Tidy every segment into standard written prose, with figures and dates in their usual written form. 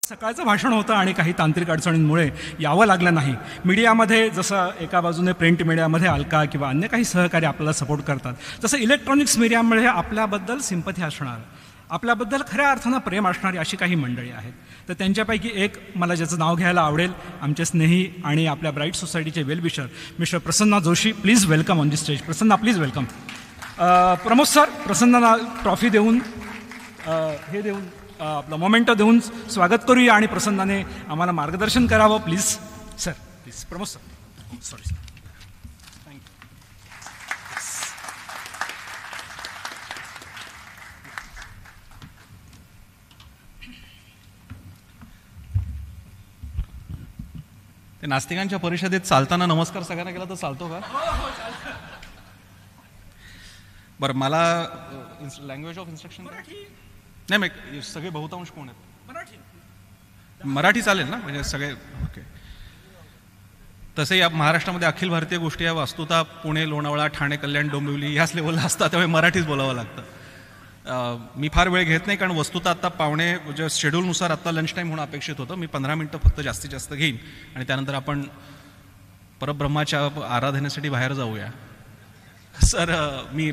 सकाळचं भाषण होतं आणि काही तांत्रिक अडचणींमुळे यावं लागलं नाही. मीडियामध्ये जसं एका बाजूने प्रिंट मीडियामध्ये अलका किंवा अन्य काही सहकारी आपल्याला सपोर्ट करतात, तसं इलेक्ट्रॉनिक्स मीडियामध्ये आपल्याबद्दल सिंपथी असणार, आपल्याबद्दल खऱ्या अर्थानं प्रेम असणारी अशी काही मंडळी आहेत. तर त्यांच्यापैकी एक मला ज्याचं नाव घ्यायला आवडेल, आमचे स्नेही आणि आपल्या ब्राईट सोसायटीचे wellwisher mister Prasanna Joshi. Please welcome on the stage. Prasanna, please welcome. Pramod sir, प्रसन्नाला ट्रॉफी देऊन हे देऊन आपलं मोमेंटो देऊन स्वागत करूया आणि प्रसन्नाने आम्हाला मार्गदर्शन करावं. Please sir, please. Pramod sir. Sorry sir. Thank you. ते नास्तिकांच्या परिषदेत चालताना नमस्कार सगळ्यांना केला तर चालतो का? बरं, मला लँग्वेज ऑफ इन्स्ट्रक्शन नाही, मग सगळे बहुतांश कोण आहेत? मराठी चालेल ना, म्हणजे सगळे ओके. तसे या महाराष्ट्रामध्ये अखिल भारतीय गोष्टी या वास्तुता पुणे, लोणावळा, ठाणे, कल्याण, डोंबिवली ह्याच लेवलला असतात, त्यामुळे मराठीच बोलावं लागतं. मी फार वेळ घेत नाही, कारण वस्तुता आत्ता पावणे म्हणजे शेड्यूलनुसार आत्ता लंच टाईम होणं अपेक्षित होतं. मी 15 मिनटं फक्त जास्तीत जास्त घेईन आणि त्यानंतर आपण परब्रह्माच्या आराधनेसाठी बाहेर जाऊया. सर, मी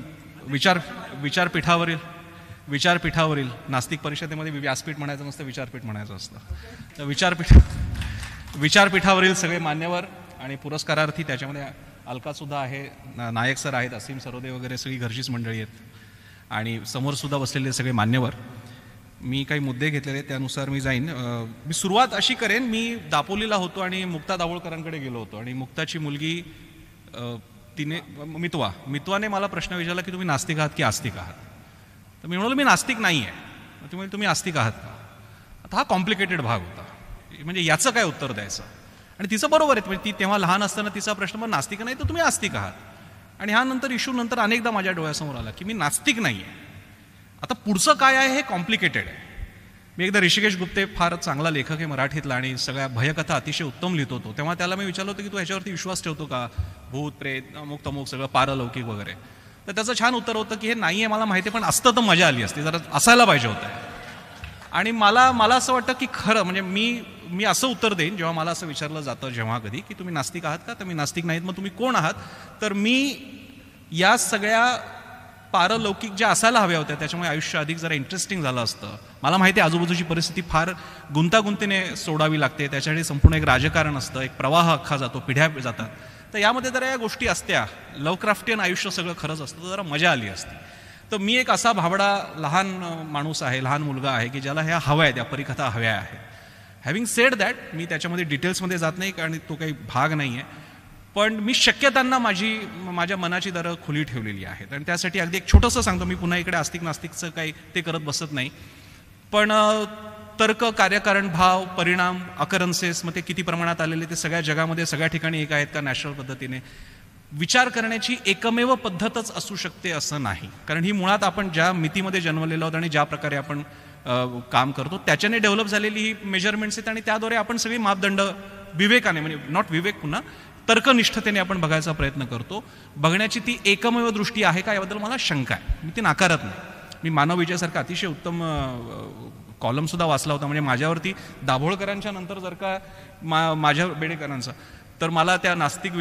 विचारपीठावरील नास्तिक परिषदेमध्ये व्यासपीठ म्हणायचं नसतं, विचारपीठ म्हणायचं असतं. तर विचारपीठावरील सगळे मान्यवर आणि पुरस्कारार्थी, त्याच्यामध्ये अलकासुद्धा आहे, नायक सर आहेत, असीम सरोदे वगैरे सगळी घरचीच मंडळी आहेत आणि समोरसुद्धा बसलेले सगळे मान्यवर. मी काही मुद्दे घेतलेले त्यानुसार मी जाईन. मी सुरुवात अशी करेन, मी दापोलीला होतो आणि मुक्ता दाभोळकरांकडे गेलो होतो आणि मुक्ताची मुलगी तिने मितवाने मला प्रश्न विचारला की तुम्ही नास्तिक आहात की आस्तिक आहात? तर मी म्हणालो मी नास्तिक नाही आहे. तुम्ही आस्तिक आहात का? आता हा कॉम्प्लिकेटेड भाग होता, म्हणजे याचं काय उत्तर द्यायचं. आणि तिचं बरोबर आहे, म्हणजे ती तेव्हा लहान असताना तिचा प्रश्न, मग नास्तिक नाही तर तुम्ही आस्तिक आहात. आणि ह्या नंतर इश्यू नंतर अनेकदा माझ्या डोळ्यासमोर आला की मी नास्तिक नाही आहे. आता पुढचं काय आहे हे कॉम्प्लिकेटेड आहे. मी एकदा ऋषिकेश गुप्ते, फार चांगला लेखक आहे मराठीतला आणि सगळ्या भयकथा अतिशय उत्तम लिहितो तो, तेव्हा त्याला मी विचारलं होतं की तू ह्याच्यावरती विश्वास ठेवतो का, भूत प्रेत अमुक तमुक सगळं पारलौकिक वगैरे. तर त्याचं छान उत्तर होतं की हे नाही आहे मला माहिती, पण असतं तर मजा आली असती, जरा असायला पाहिजे होतं. आणि मला असं वाटतं की खरं म्हणजे मी असं उत्तर देईन जेव्हा मला असं विचारलं जातं जेव्हा कधी की तुम्ही नास्तिक आहात का, तर मी नास्तिक नाहीत, मग तुम्ही कोण आहात? तर मी या सगळ्या पारलौकिक ज्या असायला हव्या होत्या त्याच्यामुळे आयुष्य अधिक जरा इंटरेस्टिंग झालं असतं. मला माहिती आहे आजूबाजूची परिस्थिती फार गुंतागुंतीने सोडावी लागते, त्याच्यासाठी संपूर्ण एक राजकारण असतं, एक प्रवाह अख्खा जातो, पिढ्या जातात. तर यामध्ये जरा या गोष्टी असत्या, लवक्राफ्टियन आयुष्य सगळं खरंच असतं, तर जरा मजा आली असती. तर मी एक असा भाबडा लहान माणूस आहे, लहान मुलगा आहे की ज्याला ह्या हव्या आहेत, या परिकथा हव्या आहेत. हॅव्हिंग सेड दॅट, मी त्याच्यामध्ये डिटेल्समध्ये जात नाही कारण तो काही भाग नाही आहे, पण मी शक्यतांना माझ्या मनाची दारं खुली ठेवलेली आहेत. आणि त्यासाठी अगदी एक छोटंसं सांगतो, मी पुन्हा इकडे आस्तिक नास्तिकचं काही ते करत बसत नाही, पण तर्क, कार्यकारण, भाव, परिणाम, अकरन्सेस, मग ते किती प्रमाणात आलेले ते सगळ्या जगामध्ये सगळ्या ठिकाणी एक आहेत का नॅचरल पद्धतीने विचार करण्याची एकमेव पद्धतच असू शकते असं नाही. कारण ही मुळात आपण ज्या मितीमध्ये जन्मलेलो आहोत आणि ज्या प्रकारे आपण काम करतो त्याच्याने डेव्हलप झालेली ही मेजरमेंट्स आहेत आणि त्याद्वारे आपण सगळी मापदंड विवेकाने, म्हणजे नॉट विवेक, पुन्हा तर्कनिष्ठतेने आपण बघायचा प्रयत्न करतो. बघण्याची ती एकमेव दृष्टी आहे का याबद्दल मला शंका आहे, मी ती नाकारत नाही. मी मानव विजयासारखा अतिशय उत्तम कॉलमसुद्धा वाचला होता, म्हणजे माझ्यावरती दाभोळकरांच्या नंतर जर का माझ्या बेडेकरांचा, तर मला त्या नास्तिक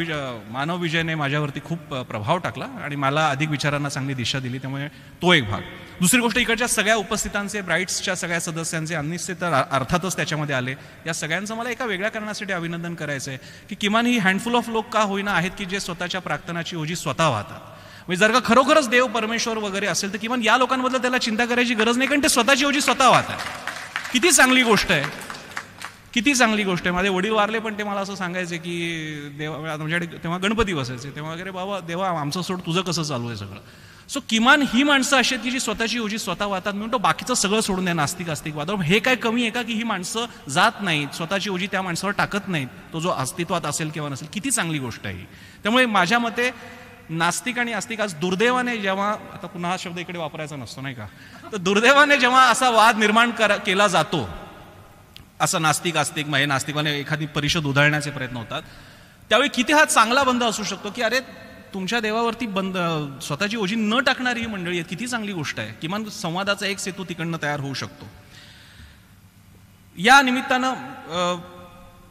मानव विजयने माझ्यावरती खूप प्रभाव टाकला आणि मला अधिक विचारांना चांगली दिशा दिली, त्यामुळे तो एक भाग. दुसरी गोष्ट, इकडच्या सगळ्या उपस्थितांचे, ब्राईट्सच्या सगळ्या सदस्यांचे अन्निस्ते तर अर्थातच त्याच्यामध्ये आले, या सगळ्यांचं मला एका वेगळ्या कारणासाठी अभिनंदन करायचं आहे की किमान ही हँडफुल ऑफ लोक का होईना आहेत की जे स्वतःच्या प्रार्थनाची ओझी स्वतः वाहतात. म्हणजे जर का खरोखरच देव परमेश्वर वगैरे असेल तर किमान या लोकांबद्दल त्याला चिंता करायची गरज नाही, कारण ते स्वतःची ओझी स्वतः वाहतात. किती चांगली गोष्ट आहे, किती चांगली गोष्ट आहे. माझे वडील वारले पण ते मला असं सांगायचे की देवा, म्हणजे तेव्हा गणपती बसायचे तेव्हा वगैरे, बाबा देवा आमचं सोड, तुझं कसं चालू आहे सगळं. सो किमान ही माणसं अशी आहेत की जी स्वतःची ओझी स्वतः वाहतात. म्हणून तो बाकीचं सगळं सोडून द्या, नास्तिक आस्तिकवाद. हे काय कमी आहे का की ही माणसं जात नाहीत, स्वतःची ओझी त्या माणसावर टाकत नाहीत, तो जो अस्तित्वात असेल किंवा नसेल. किती चांगली गोष्ट आहे ही. त्यामुळे माझ्या मते नास्तिक आणि आस्तिक, आज दुर्दैवाने जेव्हा, आता पुन्हा हा शब्द इकडे वापरायचा नसतो नाही का, तर दुर्दैवाने जेव्हा असा वाद निर्माण केला जातो, असं नास्तिक आस्तिक हे नास्तिकाने एखादी परिषद उधळण्याचे प्रयत्न होतात, त्यावेळी किती हा चांगला बंद असू शकतो की अरे तुमच्या देवावरती स्वतःची ओझी न टाकणारी ही मंडळी आहेत, किती चांगली गोष्ट आहे. किमान संवादाचा एक सेतू तिकडनं तयार होऊ शकतो. या निमित्तानं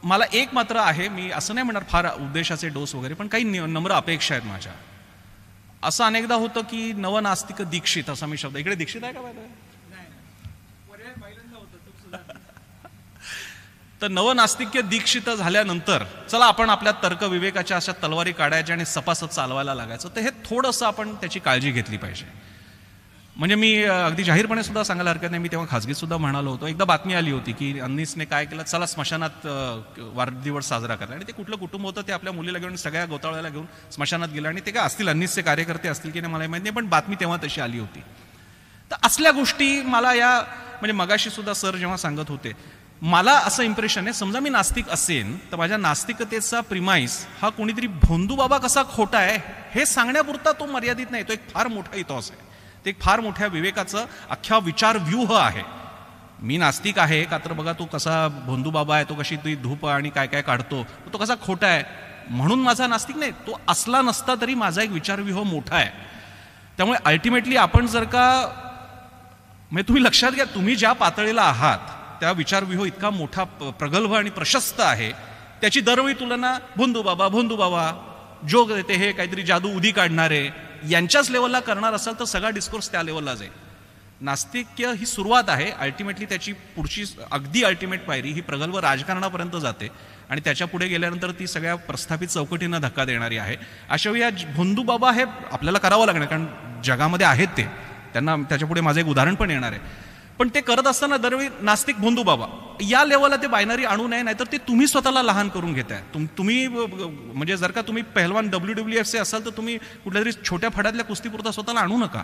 मला एक मात्र आहे, मी असं नाही म्हणणार फार उद्देशाचे डोस वगैरे, पण काही नम्र अपेक्षा आहेत माझ्या. असं अनेकदा होतं की नवनास्तिक दीक्षित असा मी शब्द, इकडे दीक्षित आहे का बाय? तर नवनास्तिक्य दीक्षित झाल्यानंतर चला आपण आपल्या तर्क विवेकाच्या अशा तलवारी काढायच्या आणि सपासप चालवायला लागायचं. तर हे थोडंसं आपण त्याची काळजी घेतली पाहिजे. म्हणजे मी अगदी जाहीरपणे सुद्धा सांगायला हरकत नाही, मी तेव्हा खासगीत सुद्धा म्हणालो होतो. एकदा बातमी आली होती की अन्नीसने काय केलं, चला स्मशानात वाढदिवस साजरा करला, आणि ते कुठलं कुटुंब होतं ते आपल्या मुलीला घेऊन सगळ्या गोतावळ्याला घेऊन स्मशानात गेलं. आणि ते काय असतील अन्नीसचे कार्यकर्ते असतील की नाही मला माहिती नाही, पण बातमी तेव्हा तशी आली होती. तर असल्या गोष्टी मला म्हणजे मगाशी सुद्धा सर जेव्हा सांगत होते, मला असं इम्प्रेशन आहे, समजा मी नास्तिक असेन तर माझ्या नास्तिकतेचा प्रिमाइस हा कोणीतरी भोंदू बाबा कसा खोटा आहे हे सांगण्यापुरता तो मर्यादित नाही, तो एक फार मोठा इतिहास आहे. ते एक फार मोठ्या विवेकाचं अख्ख्या विचारव्यूह आहे. मी नास्तिक आहे का तर बघा तो कसा भोंदू बाबा आहे, तो कशी ती धूप आणि काय काय काढतो, तो कसा खोटा आहे म्हणून माझा नास्तिक नाही. तो असला नसता तरी माझा एक विचारव्यूह मोठा आहे. त्यामुळे अल्टिमेटली आपण जर का, म्हणजे तुम्ही लक्षात घ्या, तुम्ही ज्या पातळीला आहात त्या विचारव्यूह इतका मोठा प्रगल्भ आणि प्रशस्त आहे, त्याची दरवेळी तुलना भोंदू बाबा जोग देते हे काहीतरी जादू उदी काढणारे यांच्याच लेवलला करणार असाल तर सगळा डिस्कोर्स त्या लेवलला जाईल. नास्तिक्य ही सुरुवात आहे, अल्टिमेटली त्याची पुढची अगदी अल्टिमेट पायरी ही प्रगल्भ राजकारणापर्यंत जाते आणि त्याच्या पुढे गेल्यानंतर ती सगळ्या प्रस्थापित चौकटींना धक्का देणारी आहे. अशा वेळी या भोंदू बाबा हे आपल्याला करावं लागणार, कारण जगामध्ये आहेत ते, त्यांना त्याच्यापुढे माझं एक उदाहरण पण येणार आहे. पण ते करत असताना दरवेळी नास्तिक भोंदू बाबा या लेवलला ते बायनरी आणू नये, नाहीतर ते तुम्ही स्वतःला लहान करून घेताय. तुम्ही म्हणजे जर का तुम्ही पहिलवान WWF असाल तर तुम्ही कुठल्या तरी छोट्या फड्यातल्या कुस्तीपुरता स्वतःला आणू नका,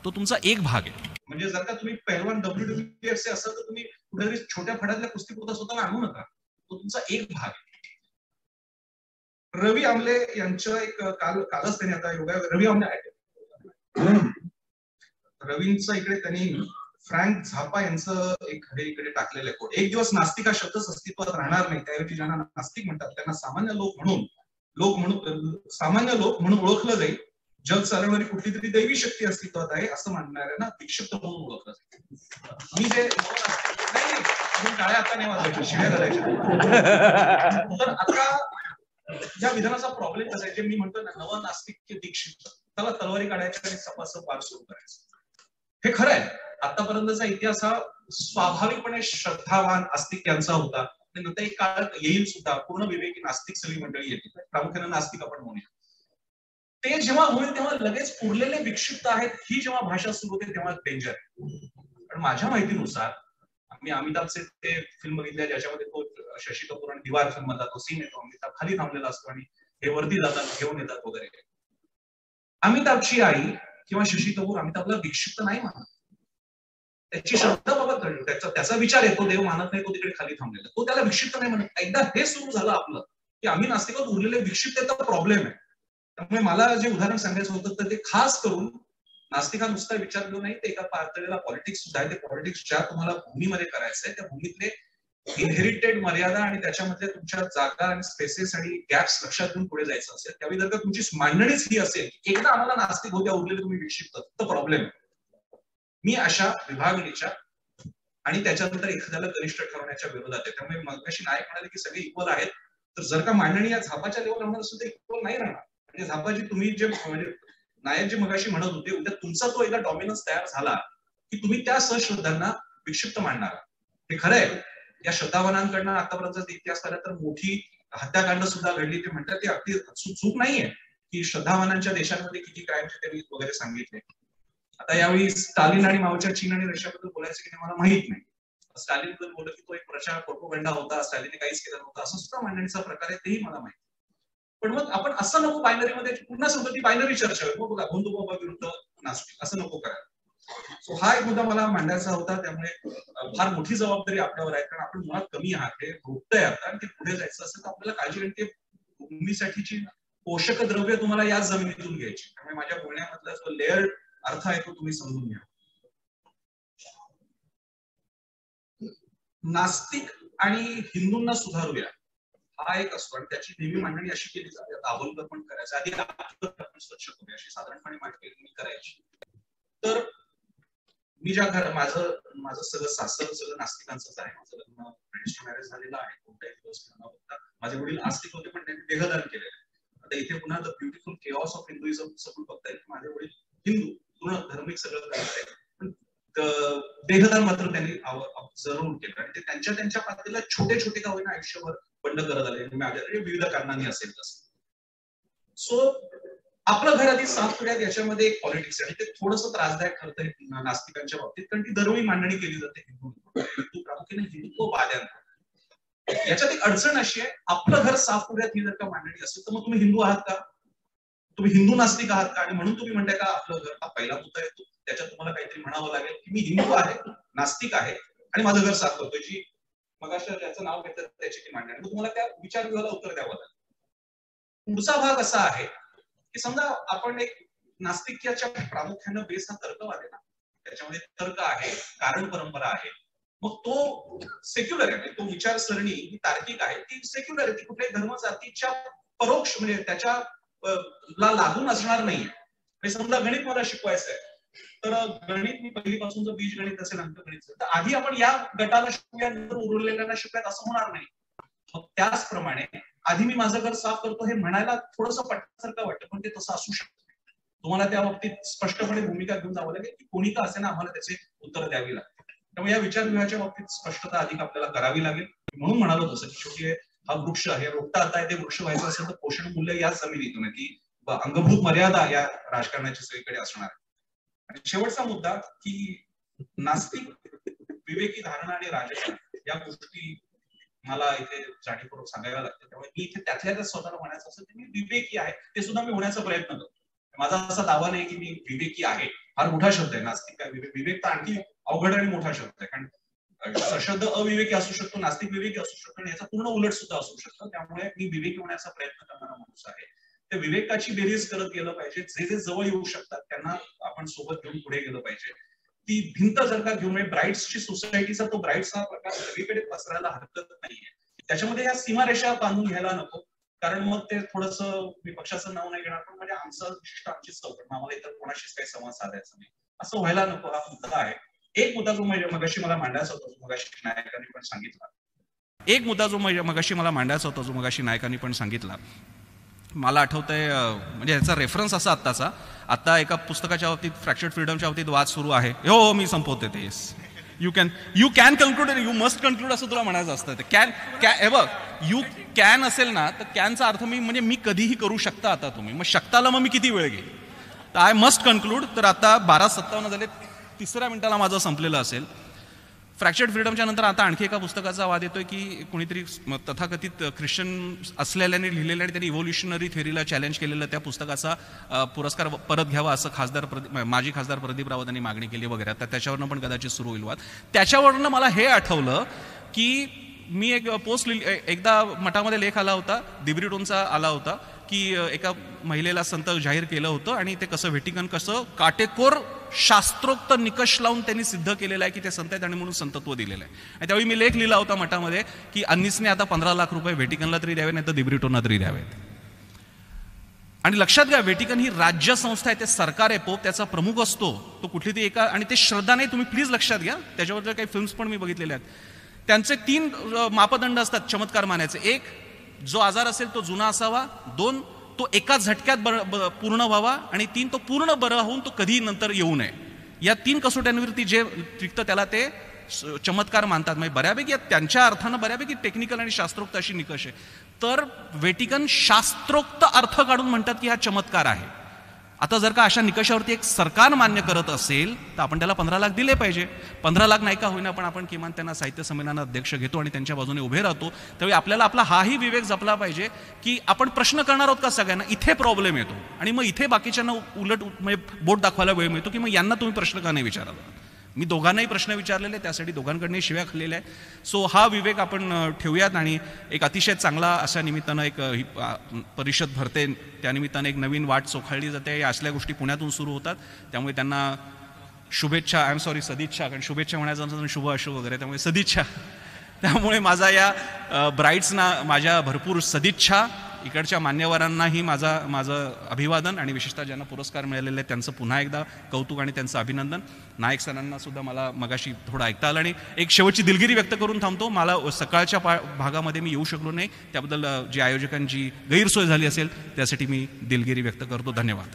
तो तुमचा एक भाग आहे. म्हणजे जर का तुम्ही पहिलवान WWF असाल तर तुम्ही कुठल्या तरी छोट्या फड्यातल्या कुस्तीपुरता स्वतःला आणू नका, तो तुमचा एक भाग आहे. रवी आमले यांचं एक कालच त्यांनी आता योगा रवी आमले रवींचं इकडे त्यांनी फ्रँक झापा यांचं एक हे इकडे टाकलेलं आहे कोट. एक दिवस नास्तिक हा शब्दच अस्तित्वात राहणार नाही, त्याऐवजी ज्यांना नास्तिक म्हणतात त्यांना सामान्य लोक म्हणून ओळखलं जाईल. जग चालवणारी कुठली तरी दैवी शक्ती अस्तित्वात आहे असं मानणाऱ्यांना विक्षिप्त म्हणून ओळखलं जाईल. मी जे टाळ्या आता नाही वाजवायच्या, शिव्या घालायच्या. तर आता या विधानाचा प्रॉब्लेम कसा आहे, जे मी म्हणतो ना नवनास्तिक दीक्षित, त्याला तलवारी काढायच्या आणि सपासप वार सुरू करायचं. हे खरं आहे, आतापर्यंतचा इतिहास हा स्वाभाविकपणे श्रद्धावान आस्तिक यांचा होता. नंतर एक काळ येईल सुद्धा पूर्ण विवेकी नास्तिक सगळी मंडळी येतील, प्रामुख्याने नास्तिक आपण म्हणूया. ते जेव्हा होईल तेव्हा लगेच उरलेले विक्षिप्त आहेत ही जेव्हा भाषा सुरू होते तेव्हा डेंजर आहे. पण माझ्या माहितीनुसार मी अमिताभचे ते फिल्म बघितले ज्याच्यामध्ये तो शशी कपूर आणि दिवार फिल्म मधला तो सीन येतो, अमिताभ खाली थांबलेला असतो आणि हे वरती जातात घेऊन येतात वगैरे. अमिताभची आई किंवा शशी कपूर अमिताभला विक्षिप्त नाही मानत, त्याची श्रद्धा बाबा कळली, त्याचा विचार येतो देव मानत नाही, तो तिकडे खाली थांबलेला, तो त्याला विक्षिप्त नाही म्हणत. एकदा हे सुरू झालं आपलं की आम्ही नास्तिकात उरलेले विक्षिप्ततेचा प्रॉब्लेम आहे. त्यामुळे मला जे उदाहरण सांगायचं होतं तर ते खास करून नास्तिका नुसता विचार घेऊन नाही, ते एका पातळीला पॉलिटिक्स सुद्धा आहे. ते पॉलिटिक्स ज्या तुम्हाला भूमीमध्ये करायचं आहे त्या भूमीतले इनहेरिटेड मर्यादा आणि त्याच्यामध्ये तुमच्या जागा आणि स्पेसेस आणि गॅप्स लक्षात घेऊन पुढे जायचं असेल, त्यावेळी जर का तुमची मांडणीच ही असेल की एकदा आम्हाला नास्तिक होत्या उरलेले तुम्ही विक्षिप्त, तर प्रॉब्लेम आहे. मी अशा विभागणीच्या आणि त्याच्यानंतर एखाद्याला गरिष्ठ ठरवण्याच्या विरोधात आहे. त्यामुळे मगाशी नायक म्हणाले की सगळे इक्वल आहेत, तर जर का मांडणी या झापाच्या लेवलला होणार असेल तर इक्वल नाही राहणार. म्हणजे झापाची तुम्ही जे म्हणजे नायक जे मगाशी म्हणत होते, उद्या तुमचा तो एकदा डॉमिनन्स तयार झाला की तुम्ही त्या सहश्रद्धांना विक्षिप्त मांडणार. हे खरं आहे, या श्रद्धावानांकडनं आतापर्यंत इतिहास पाहिला तर मोठी हत्याकांड सुद्धा घडली. ते म्हणतात ते अगदी चूक नाहीये की श्रद्धावानांच्या देशांमध्ये किती क्राईमचे त्यांनी वगैरे सांगितले. आता यावेळी स्टालिन आणि मावच्या चीन आणि रशियाबद्दल बोलायचं की मला माहित नाही. स्टालिन बद्दल बोललं की तो एक प्रचार प्रोपगंडा होता, स्टालिनने काहीच केलं नव्हतं, असं सुद्धा मांडणीचा प्रकार आहे, तेही मला माहिती. पण मग आपण असं नको बायनरीमध्ये पुन्हा सांगतो ती बायनरी चर्चा होईल, मग बघा भोंदू बाबा विरुद्ध नास्तिक, असं नको करायला. सो हा एक मुद्दा मला मांडायचा होता. त्यामुळे फार मोठी जबाबदारी आपल्यावर आहे, कारण आपण मुळात कमी आहात, हे रोखतंय आता, आणि ते पुढे जायचं असेल तर आपल्याला काळजी घेऊन ते भूमीसाठीची पोषक द्रव्य तुम्हाला याच जमिनीतून घ्यायची. त्यामुळे माझ्या बोलण्यामधला जो लेअर अर्थ आहे तो तुम्ही समजून घ्या. नास्तिक आणि हिंदूंना सुधारूया हा एक असतो, आणि त्याची नेहमी मांडणी अशी केली जाते, आता अभोलकर पण करायचं, आधी आपण स्वच्छ करूया अशी साधारणपणे मांडणी करायची. तर मी ज्या घर माझं सगळं सासर सगळं नास्तिकांचंच आहे. माझं लग्न रजिस्टर मॅरेज झालेलं आहे. कोणत्याही दिवस न बघता माझे वडील आस्तिक होते, पण त्यांनी देहदान केलेलं आहे. आता इथे पुन्हा the beautiful chaos of Hinduism सगळं बघता येईल. माझे वडील हिंदू पूर्ण धार्मिक सगळं करणार आहे, पण देहदान मात्र त्यांनी जरूर केलं आणि ते त्यांच्या पातळीला छोटे छोटे का होईना आयुष्यभर बंड करत आले. माझ्याकडे विविध कारणांनी असेल तसं. सो आपलं घर आधी साफ करूयात. याच्यामध्ये एक पॉलिटिक्स आहे आणि ते थोडंसं त्रासदायक ठरतंय नास्तिकांच्या बाबतीत, कारण ती दरवेळी मांडणी केली जाते हिंदू प्रामुख्याने हिंदुत्ववाद्यांना. याच्यात एक अडचण अशी आहे, आपलं घर साफ करूयात ही जर का मांडणी असेल तर मग तुम्ही हिंदू आहात का? तुम्ही हिंदू नास्तिक आहात का? आणि म्हणून तुम्ही म्हणताय का आपलं घर हा पहिला मुद्दा येतो, त्याच्यात तुम्हाला काहीतरी म्हणावं लागेल की मी हिंदू आहे, नास्तिक आहे आणि माझं घर साफ करतोय, जी मगाशी ज्याचं नाव घेतलं त्याची ती मांडणी. मग तुम्हाला त्या विचारविवाहाला उत्तर द्यावं लागेल. पुढचा भाग असा आहे की समजा आपण एक नास्तिक्याच्या प्रामुख्यानं बेस हा तर्कवाद आहे ना, त्याच्यामध्ये तर्क आहे, कारण परंपरा आहे, मग तो सेक्युलर आहे. तो विचारसरणी ही तार्किक आहे, ती सेक्युलर आहे, ती कुठल्याही धर्म जातीच्या परोक्ष म्हणजे त्याच्या लागून असणार नाहीये. समजा गणित मला शिकवायचं आहे, तर गणित मी पहिलीपासून जर बीजगणित असेल, अंकगणित असेल, तर आधी आपण या गटाला शिकूया, नंतर उरलेल्यांना शिकूयात असं होणार नाही. मग त्याचप्रमाणे आधी मी माझं घर साफ करतो हे म्हणायला थोडंसं पटण्यासारखं वाटतं, पण ते तसं असू शकतं. तुम्हाला त्या बाबतीत स्पष्टपणे भूमिका घेऊन जावं लागेल की कोणी का असे ना आम्हाला त्याचे उत्तर द्यावी लागते. त्यामुळे या विचारविवाहाच्या बाबतीत स्पष्टता अधिक आपल्याला करावी लागेल. म्हणून म्हणालो तसं की शेवटी हा वृक्ष आहे, रोपटा आता आहे, ते वृक्ष व्हायचं असेल तर पोषण मूल्य या जमिनीतून की अंगभूत मर्यादा या राजकारणाच्या सगळीकडे असणार आहे. आणि शेवटचा मुद्दा की नास्तिक विवेकी धारणा आणि राजकारण या गोष्टी मला इथे जाणीवपूर्वक सांगायला लागतं. त्यामुळे मी इथे त्यातल्या त्यात स्वतःला म्हणायचं असेल तर मी विवेकी आहे, ते सुद्धा मी होण्याचा प्रयत्न करतो. माझा असा दावा नाही की मी विवेकी आहे, फार मोठा शब्द आहे नास्तिक काय विवेक तर आणखी अवघड आणि मोठा शब्द आहे, कारण सशब्द अविवेकी असू शकतो, नास्तिक विवेकी असू शकतो आणि याचा पूर्ण उलट सुद्धा असू शकतो. त्यामुळे मी विवेकी होण्याचा प्रयत्न करणारा माणूस आहे. त्या विवेकाची बेरीज करत गेलं पाहिजे. जे जे जवळ येऊ शकतात त्यांना आपण सोबत घेऊन पुढे गेलं पाहिजे. ती भिंत जर का घेऊन ब्राईट्सची सोसायटीचा तो ब्राईट्स हा प्रकार सगळीकडे पसरायला हरकत नाहीये. त्याच्यामध्ये या सीमारेषा बांधून घ्यायला नको, कारण मग ते थोडंसं मी पक्षाचं नाव नाही घेणार, पण म्हणजे आमचं विशिष्ट आमची चौकट, आम्हाला इतर कोणाशीच काही संवाद साधायचा नाही असं व्हायला नको. हा मुद्दा आहे. एक मुद्दा जो मगाशी मला मांडायचा होता, जो मगाशी नायकांनी पण सांगितला, नायकांनी पण सांगितला, मला आठवतंय म्हणजे याचा रेफरन्स असा आता एका पुस्तकाच्या बाबतीत फ्रॅक्चर्ड फ्रीडमच्या बाबतीत वाद सुरू आहे. हो मी संपवते ते. You can conclude you must conclude असं तुला म्हणायचं असतं. यू कॅन असेल ना तर कॅनचा अर्थ मी कधीही करू शकता. आता तुम्ही मग शकताला मग मी किती वेळ घेईल, तर आय मस्ट कन्क्लूड. तर आता 12:57 झाले, 3ऱ्या मिनिटाला माझं संपलेलं असेल. फ्रॅक्चर्ड फ्रीडमच्या नंतर आता आणखी एका पुस्तकाचा वाद येतोय की कोणीतरी तथाकथित ख्रिश्चन असलेल्याने लिहिलेलं आणि त्यांनी इव्होल्युशनरी थेअरीला चॅलेंज केलेलं त्या पुस्तकाचा पुरस्कार परत घ्यावा असं माजी खासदार प्रदीप रावत यांनी मागणी केली वगैरे. तर त्याच्यावरनं पण कदाचित सुरू होईल वाद. त्याच्यावरनं मला हे आठवलं की मी एक पोस्ट एकदा मठामध्ये लेख आला होता, दिब्रिटोनचा आला होता, की एका महिलेला संत जाहीर केलं होतं आणि ते कसं व्हेटिकन कसं काटेकोर शास्त्रोक्त निकष लावून त्यांनी सिद्ध केलेलं आहे की ते संत आहेत आणि म्हणून संतत्व दिलेलं आहे. आणि त्यावेळी मी लेख लिहिला होता मठामध्ये की अन्नीसने आता 15 लाख रुपये व्हेटिकनला तरी द्यावे, नाही तर दिब्रिटोनला तरी द्यावेत. आणि लक्षात घ्या, व्हेटिकन ही राज्य संस्था आहे, ते सरकार आहे, पोप त्याचा प्रमुख असतो, तो कुठली तरी एका, आणि ते श्रद्धा नाही, तुम्ही प्लीज लक्षात घ्या. त्याच्यावर काही फिल्म्स पण मी बघितलेल्या आहेत. त्यांचे 3 मापदंड असतात चमत्कार मानायचे. 1, जो आजार असेल तो जुना असावा. 2, तो एका झटक्यात पूर्ण व्हावा. आणि 3, तो पूर्ण बरा होऊन तो कधी नंतर येऊ नये. या 3 कसोट्यांवरती जे टिकतं त्याला ते चमत्कार मानतात. म्हणजे बऱ्यापैकी त्यांच्या अर्थानं बऱ्यापैकी टेक्निकल आणि शास्त्रोक्त अशी निकष आहे. तर व्हेटिकन शास्त्रोक्त अर्थ काढून म्हणतात की हा चमत्कार आहे. आता जर का अशा निकषावरती एक सरकार मान्य करत असेल तर आपण त्याला 15 लाख दिले पाहिजे. 15 लाख नाही का होईना, पण आपण किमान त्यांना साहित्य संमेलनात अध्यक्ष घेतो आणि त्यांच्या बाजूने उभे राहतो. त्यावेळी आपल्याला आपला हाही विवेक जपला पाहिजे की आपण प्रश्न करणार आहोत का सगळ्यांना. इथे प्रॉब्लेम येतो आणि मग इथे बाकीच्यांना उलट म्हणजे बोट दाखवायला वेळ मिळतो की मग यांना तुम्ही प्रश्न का नाही विचाराला. मी दोघांनाही प्रश्न विचारलेले, त्यासाठी दोघांकडनंही शिव्या खाल्लेल्या आहे. सो हा विवेक आपण ठेवूयात. आणि एक अतिशय चांगला अशा निमित्तानं एक परिषद भरते, त्यानिमित्तानं एक नवीन वाट चोखाळली जाते. या असल्या गोष्टी पुण्यातून सुरू होतात, त्यामुळे त्यांना शुभेच्छा. आय एम सॉरी, सदिच्छा, कारण शुभेच्छा म्हणायचं शुभ अशुभ वगैरे, त्यामुळे सदिच्छा. त्यामुळे माझा या ब्राईट्सना माझ्या भरपूर सदिच्छा. इकडच्या मान्यवरांनाही माझं अभिवादन आणि विशेषतः ज्यांना पुरस्कार मिळालेले आहेत त्यांचं पुन्हा एकदा कौतुक आणि त्यांचं अभिनंदन. नायक सरांना सुद्धा मला मगाशी थोडं ऐकता आलं आणि एक शेवटची दिलगिरी व्यक्त करून थांबतो. मला सकाळच्या भागामध्ये मी येऊ शकलो नाही, त्याबद्दल जी आयोजकांची गैरसोय झाली असेल त्यासाठी मी दिलगिरी व्यक्त करतो. धन्यवाद.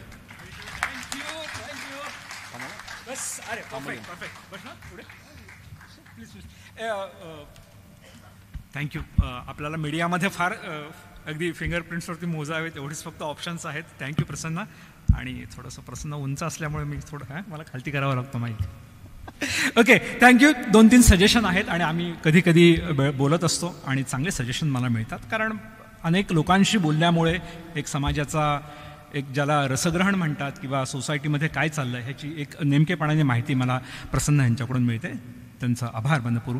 थँक्यू. आपल्याला मीडियामध्ये फार अगदी फिंगरप्रिंट्सवरती मोजावेत एवढेच फक्त ऑप्शन्स आहेत. थँक्यू प्रसन्न. आणि थोडंसं प्रसन्न उंच असल्यामुळे मी थोडं मला खालती करावं लागतं माहिती. Okay, thank you. 2-3 सजेशन आहेत आणि आम्ही कधी कधी बोलत असतो आणि चांगले सजेशन मला मिळतात, कारण अनेक लोकांशी बोलल्यामुळे एक समाजाचा एक ज्याला रसग्रहण म्हणतात किंवा सोसायटीमध्ये काय चाललं आहे ह्याची एक नेमकेपणाने माहिती मला प्रसन्न यांच्याकडून मिळते. त्यांचा आभार मनपूर्वक.